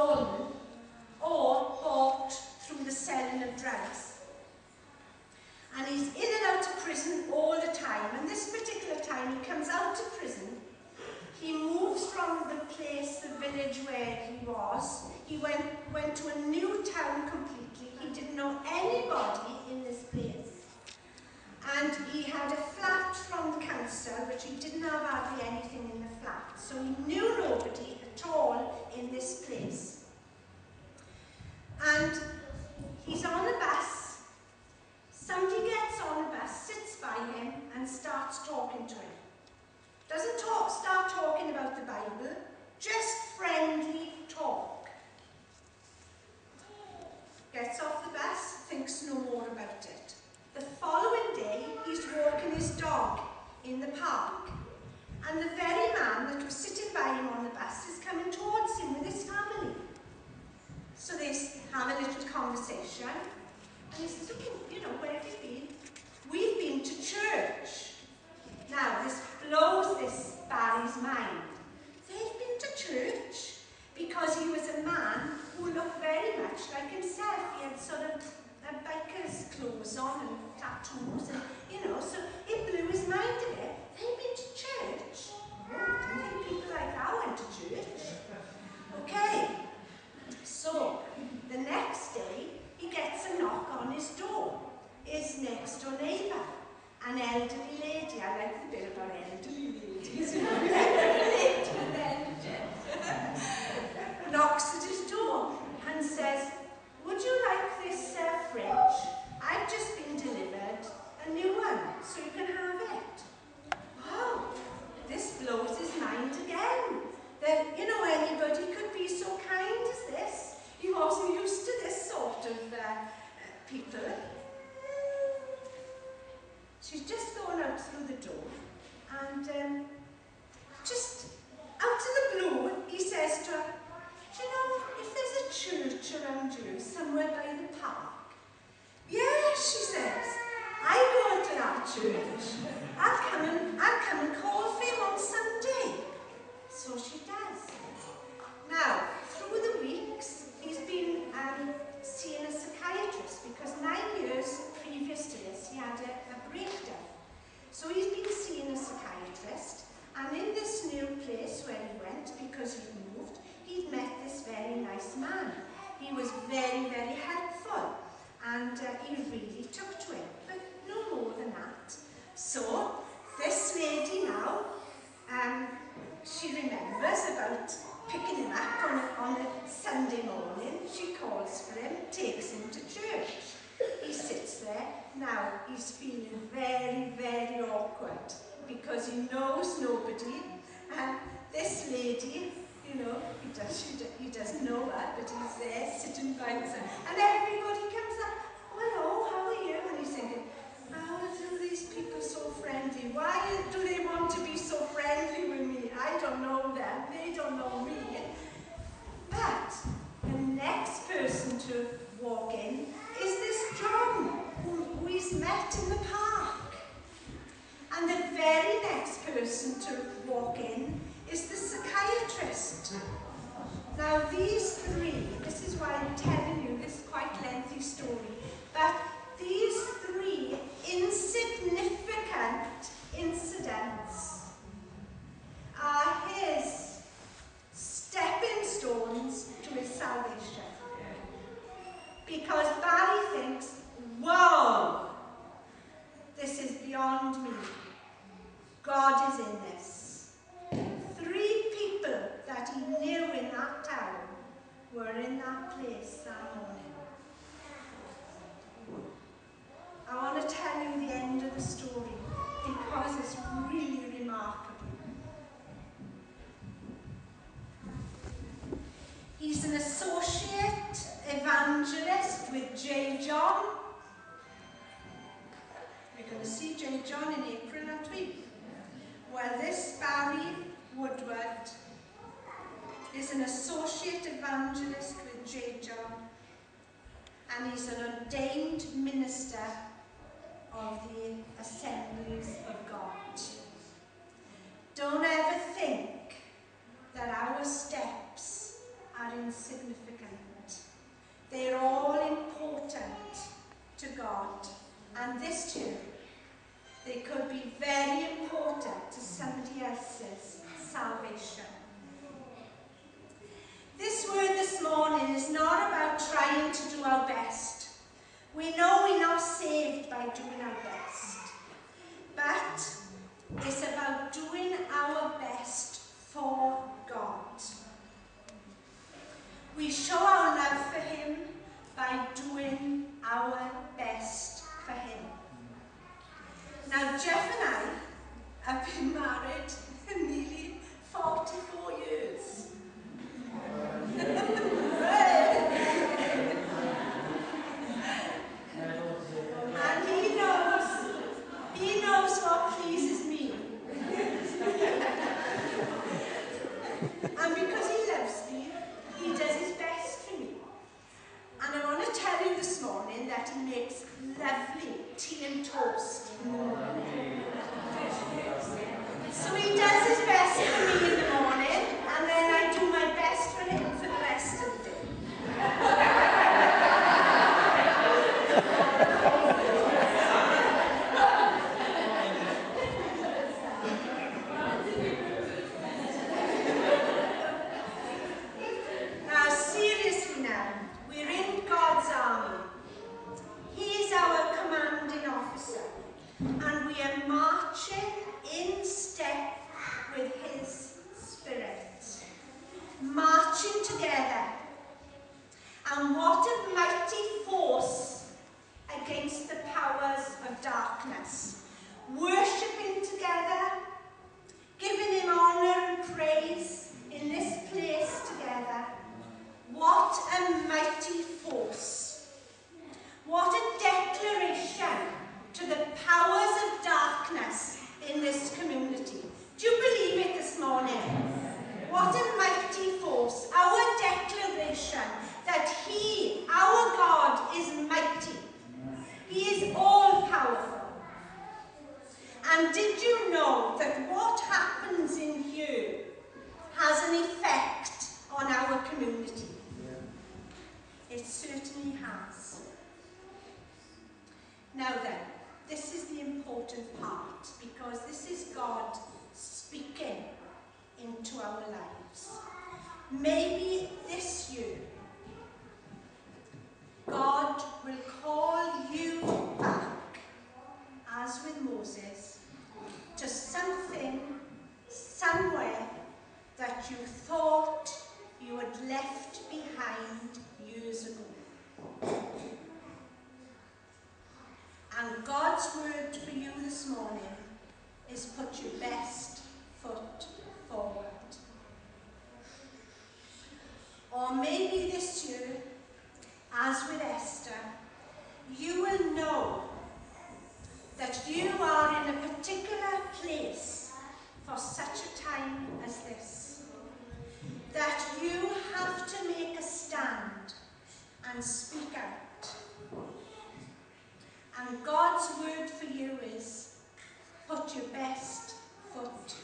stolen or bought through the selling of drugs. And he's in and out of prison all the time. And this particular time he comes out of prison, he moves from the place, the village where he was. He went to a new town completely. He didn't know anybody in this place. And he had a flat from the council, which he didn't have hardly anything in the flat. So he knew nobody at all in this place. And he's on a bus. Somebody gets on the bus, sits by him, and starts talking to him. Doesn't start talking about the Bible, just friendly talk. Gets off the bus, thinks no more about it. The following day, he's walking his dog in the park, and the very man that was sitting by him on the bus is coming towards him with his family. So they have a little conversation, and he says, "Oh, you know, where have you been?" "We've been to church." Now, this blows this Barry's mind. They've been to church because he was a man who looked very much like himself. He had sort of biker's clothes on and tattoos, and you know, so it blew his mind a bit. They've been to church. Oh, I didn't think people like that went to church. Okay, so the next day he gets a knock on his door. His next door neighbour, an elderly lady. I like the bit about elderly ladies. Lady with elders. Knocks at his door and says, "Would you like this fridge? I've just been delivered a new one, so you can have it." Wow, this blows his mind again. That, you know, anybody could be so kind as this. He wasn't used to this sort of people. She's just going out through the door, and just out of the blue, he says to her, "Do you know, if there's a church around you, somewhere by the park?" "Yes," she says, "I go to that church. I'll come and call for you on Sunday." So she does. Now, through the weeks, he's been seeing a psychiatrist because 9 years previous to this, he had a breakdown. So he's been seeing a psychiatrist, and in this new place where he went, because he'd moved, he'd met this very nice man. He was very, very helpful, and he really took to him, but no more than that. So this lady now, she remembers about picking him up on a Sunday morning. She calls for him, takes him to church. He sits there. Now, he's feeling very, very awkward because he knows nobody. And this lady, you know, he doesn't know her, but he's there sitting by himself. And everybody comes up, "Oh, hello, how are you?" And he's thinking, "How are these people so friendly? Why do they want to be so friendly with me? I don't know them, they don't know me." But the next person to walk in is this John, who he's met in the park. And the very next person to walk in is the psychiatrist. Now these three, this is why I'm telling you this quite lengthy story, but these three insignificant incidents are his stepping stones to his salvation. Because Barry thinks, "Whoa, this is beyond me. God is in this." 3 people that he knew in that town were in that place that morning. I want to tell you the end of the story because it's really remarkable. He's an associate evangelist with J. John. We're going to see J. John in April, aren't we? Well, this Barry Woodward is an associate evangelist with J. John, and he's an ordained minister of the Assemblies of God. Don't ever think that our steps are insignificant. They're all important to God. And this too, they could be very important to somebody else's salvation. This word this morning is not about trying to do our best. We know we're not saved by doing our best. But it's about doing our best for God. We show our love for him by doing our best for him. Now, Jeff and I have been married nearly 44 years. And he knows what pleases me. And because he loves me, he does his best for me. And I want to tell you this morning that he makes lovely tea and toast in the morning. So he does his best for me in the morning, and then I do my best for him for the rest of the day. Now, seriously now, we're in God's army. He is our commanding officer, and we are marching in step with his spirit. Marching together. And what a mighty force against the powers of darkness. Worshipping together, giving him honour and praise in this place together. What a mighty force. What a declaration to the powers of darkness in this community. Do you believe it this morning? What a mighty force. Our declaration that he, our God, is mighty. He is all-powerful. And did you know that what happens in here has an effect on our community? It certainly has. Now then, this is the important part, because this is God speaking into our lives. Maybe this year, God will call you back, as with Moses, to something, somewhere that you thought you had left behind years ago. And God's word for you this morning is put your best foot forward. Or maybe this year, as with Esther, you will know that you are in a particular place for such a time as this. That you have to make a stand and speak out. And God's word for you is, put your best foot